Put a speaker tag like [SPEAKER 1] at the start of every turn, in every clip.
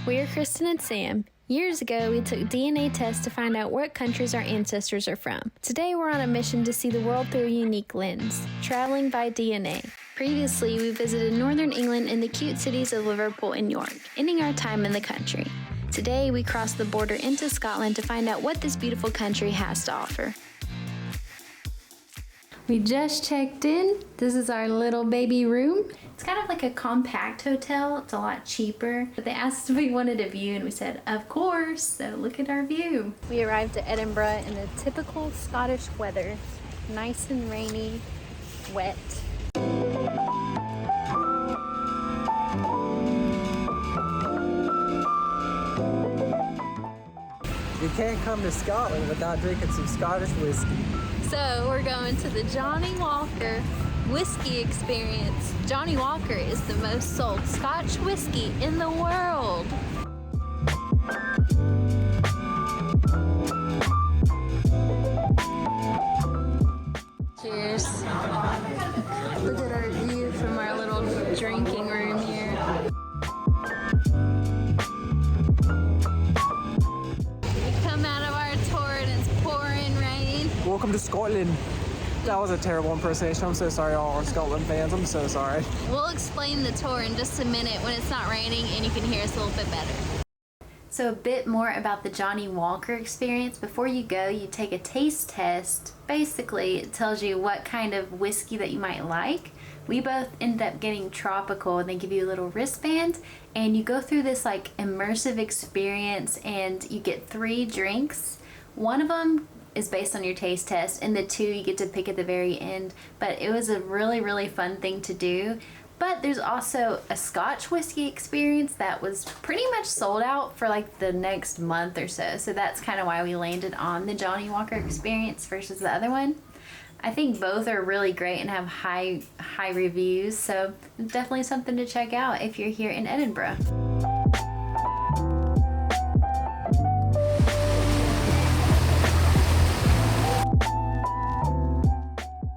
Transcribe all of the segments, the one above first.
[SPEAKER 1] We're Kristen and Sam. Years ago, we took DNA tests to find out what countries our ancestors are from. Today, we're on a mission to see the world through a unique lens, traveling by DNA. Previously, we visited northern England and the cute cities of Liverpool and York, ending our time in the country. Today, we cross the border into Scotland to find out what this beautiful country has to offer. We just checked in. This is our little baby room. It's kind of like a compact hotel. It's a lot cheaper. But they asked if we wanted a view and we said, of course. So look at our view. We arrived at Edinburgh in the typical Scottish weather. Nice and rainy, wet.
[SPEAKER 2] You can't come to Scotland without drinking some Scottish whiskey.
[SPEAKER 1] So we're going to the Johnny Walker whiskey experience. Johnny Walker is the most sold Scotch whiskey in the world. Cheers. Look at our view from our little drinking room here.
[SPEAKER 2] Welcome to Scotland. That was a terrible impersonation. I'm so sorry, all our Scotland fans. I'm so sorry.
[SPEAKER 1] We'll explain the tour in just a minute when it's not raining and you can hear us a little bit better. So a bit more about the Johnny Walker experience. Before you go, you take a taste test. Basically, it tells you what kind of whiskey that you might like. We both ended up getting tropical, and they give you a little wristband and you go through this like immersive experience and you get 3 drinks. One of them is based on your taste test, and the 2 you get to pick at the very end. But it was a really fun thing to do. But there's also a Scotch whiskey experience that was pretty much sold out for like the next month or so. So that's kind of why we landed on the Johnny Walker experience versus the other one. I think both are really great and have high reviews. So definitely something to check out if you're here in Edinburgh.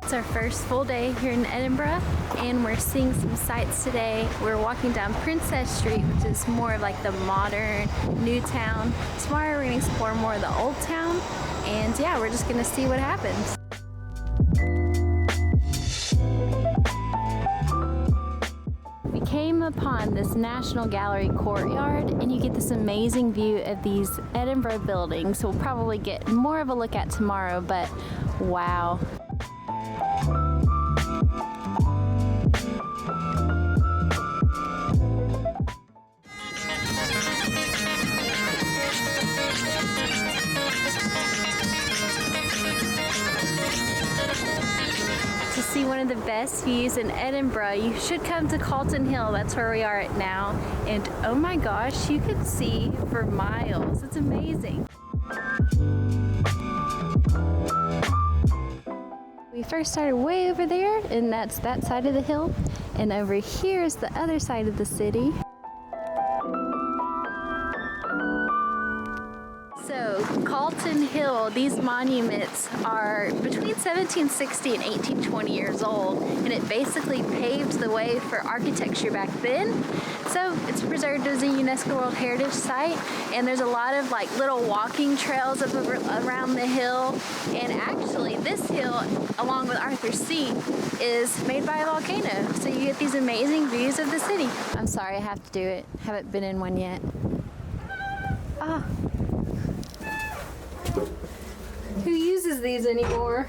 [SPEAKER 1] It's our first full day here in Edinburgh, and we're seeing some sights today. We're walking down Princess Street, which is more of like the modern new town. Tomorrow we're going to explore more of the old town, and yeah, we're just going to see what happens. We came upon this National Gallery courtyard, and you get this amazing view of these Edinburgh buildings. We'll probably get more of a look at tomorrow, but wow. To see one of the best views in Edinburgh, you should come to Calton Hill. That's where we are at now. And oh my gosh, you can see for miles. It's amazing. We first started way over there, and that's that side of the hill. And over here is the other side of the city. So, Calton Hill, these monuments are between 1760 and 1820 years old, and it basically paved the way for architecture back then. So it's preserved as a UNESCO World Heritage Site, and there's a lot of like little walking trails up around the hill. And actually this hill, along with Arthur's Seat, is made by a volcano. So you get these amazing views of the city. I'm sorry, I have to do it. Haven't been in one yet. Ah. Who uses these anymore?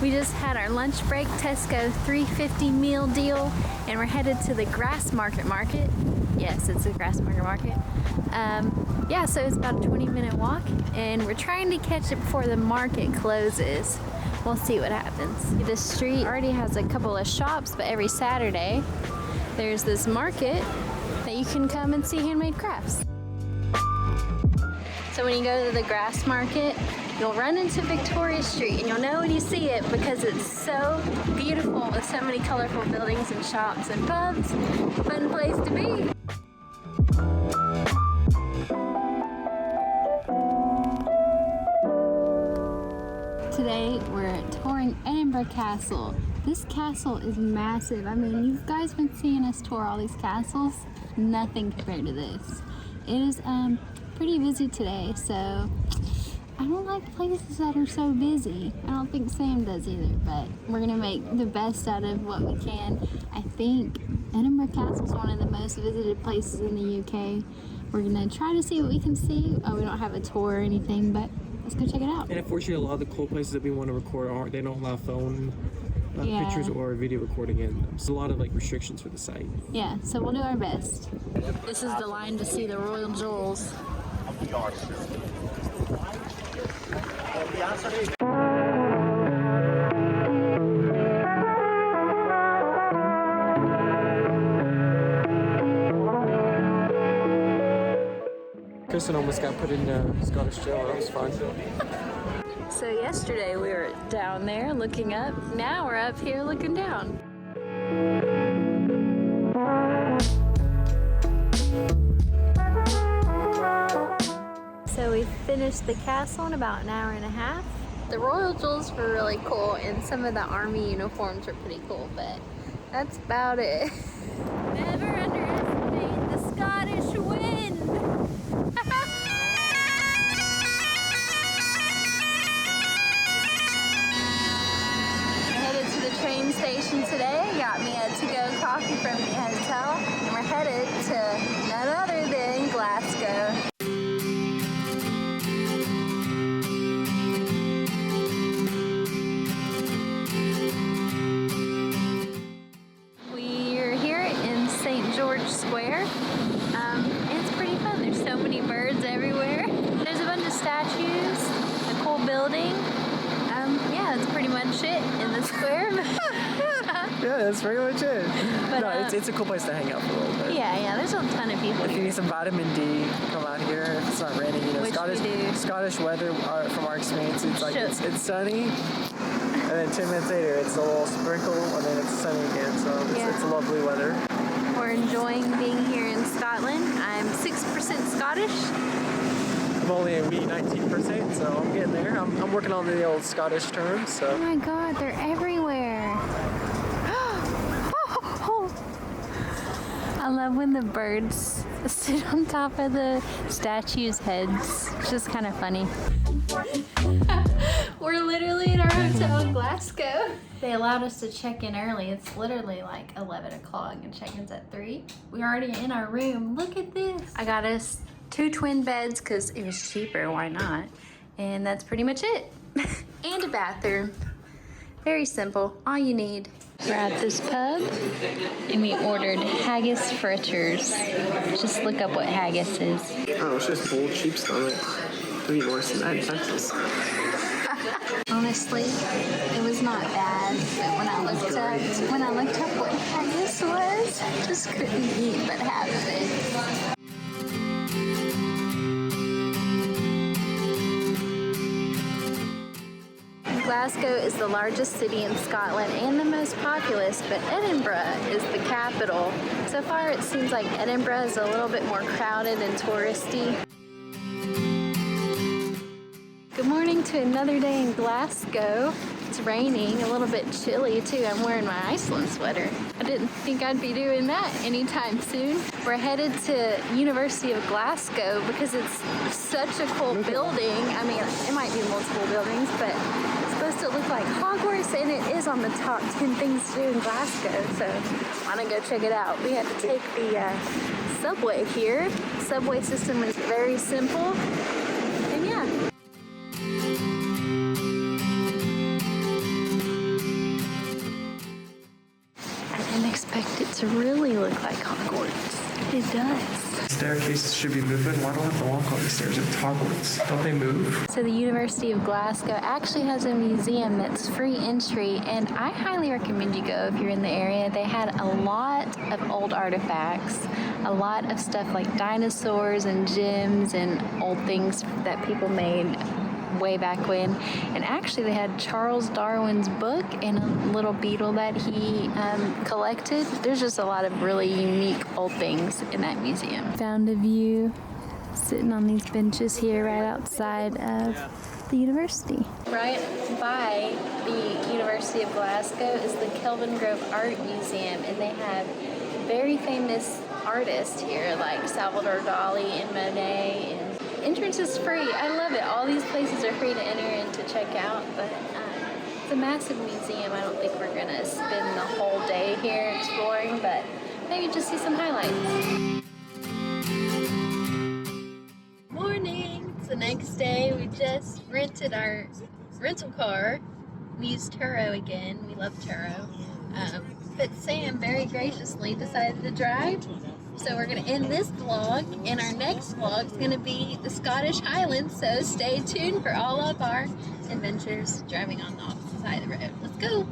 [SPEAKER 1] We just had our lunch break, Tesco $3.50 meal deal, and we're headed to the Grassmarket Market. Yes, it's a Grassmarket Market. Yeah, so it's about a 20-minute walk, and we're trying to catch it before the market closes. We'll see what happens. This street already has a couple of shops, but every Saturday there's this market that you can come and see handmade crafts. So when you go to the Grassmarket, you'll run into Victoria Street, and you'll know when you see it because it's so beautiful with so many colorful buildings and shops and pubs. Fun place to be. Today we're touring Edinburgh Castle. This castle is massive. I mean, you guys been seeing us tour all these castles. Nothing compared to this. It is pretty busy today, so I don't like places that are so busy. I don't think Sam does either, but we're gonna make the best out of what we can. I think Edinburgh Castle is one of the most visited places in the UK. We're gonna try to see what we can see. Oh, we don't have a tour or anything, but let's go check it out.
[SPEAKER 2] And unfortunately, a lot of the cool places that we want to record they don't allow phone pictures or video recording in them. So a lot of like restrictions for the site.
[SPEAKER 1] Yeah, so we'll do our best. This is the line to see the royal jewels.
[SPEAKER 2] Kristen almost got put in Scottish jail. That was fun.
[SPEAKER 1] So yesterday we were down there looking up. Now we're up here looking down. So we finished the castle in about an hour and a half. The royal jewels were really cool and some of the army uniforms were pretty cool, but that's about it. Never underestimate the Scottish wind. Train station today, got me a to-go coffee from the hotel, and we're headed to none other than Glasgow. We're here in St. George Square, and it's pretty fun. There's so many birds everywhere. There's a bunch of statues, a cool building. Yeah, that's pretty much it in the square.
[SPEAKER 2] Yeah, that's pretty much it.
[SPEAKER 1] But,
[SPEAKER 2] no, it's a cool place to hang out for a little bit.
[SPEAKER 1] Yeah, there's a ton of people
[SPEAKER 2] If
[SPEAKER 1] here.
[SPEAKER 2] you need some vitamin D, come out here. If it's not raining, you know,
[SPEAKER 1] Which we do.
[SPEAKER 2] Scottish weather from our experience, it's like it's sunny, and then 10 minutes later it's a little sprinkle, and then it's sunny again. So it's lovely weather.
[SPEAKER 1] We're enjoying being here in Scotland. I'm 6% Scottish.
[SPEAKER 2] I'm only a wee 19%, so I'm getting there. I'm working on the old Scottish terms. So.
[SPEAKER 1] Oh my God, they're everywhere. I love when the birds sit on top of the statues' heads. It's just kind of funny. We're literally in our hotel in Glasgow. They allowed us to check in early. It's literally like 11 o'clock and check-in's at 3. We're already in our room. Look at this. I got us 2 twin beds because it was cheaper. Why not? And that's pretty much it. And a bathroom. Very simple. All you need. We're at this pub and we ordered haggis fritters. Just look up what haggis is.
[SPEAKER 2] Oh, it's just full cheap stomach. It'd be worse than that in Texas.
[SPEAKER 1] Honestly, it was not bad, but when I looked up what haggis was, I just couldn't eat but half of it. Glasgow is the largest city in Scotland and the most populous, but Edinburgh is the capital. So far it seems like Edinburgh is a little bit more crowded and touristy. Good morning to another day in Glasgow. It's raining, a little bit chilly too. I'm wearing my Iceland sweater. I didn't think I'd be doing that anytime soon. We're headed to University of Glasgow because it's such a cool building. I mean, it might be multiple buildings, but it's supposed to look like Hogwarts, and it is on the top 10 things to do in Glasgow, so I want to go check it out. We have to take the subway here. The subway system is very simple, and yeah. I didn't expect it to really look like Hogwarts. It does.
[SPEAKER 2] Staircases should be moving. Why don't I have to walk on the stairs at Hogwarts? Don't they move?
[SPEAKER 1] So the University of Glasgow actually has a museum that's free entry, and I highly recommend you go if you're in the area. They had a lot of old artifacts, a lot of stuff like dinosaurs and gems and old things that people made way back when. And actually they had Charles Darwin's book and a little beetle that he collected. There's just a lot of really unique old things in that museum. Found a view sitting on these benches here right outside of the university.
[SPEAKER 3] Right by the University of Glasgow is the Kelvin Grove Art Museum, and they have very famous artists here like Salvador Dali and Monet, and entrance is free. I love it. All these places are free to enter and to check out, but it's a massive museum. I don't think we're gonna spend the whole day here exploring, but maybe just see some highlights. Morning! It's the next day. We just rented our rental car. We used Turo again. We love Turo. But Sam very graciously decided to drive. So we're going to end this vlog, and our next vlog is going to be the Scottish Highlands. So stay tuned for all of our adventures driving on the opposite side of the road. Let's go!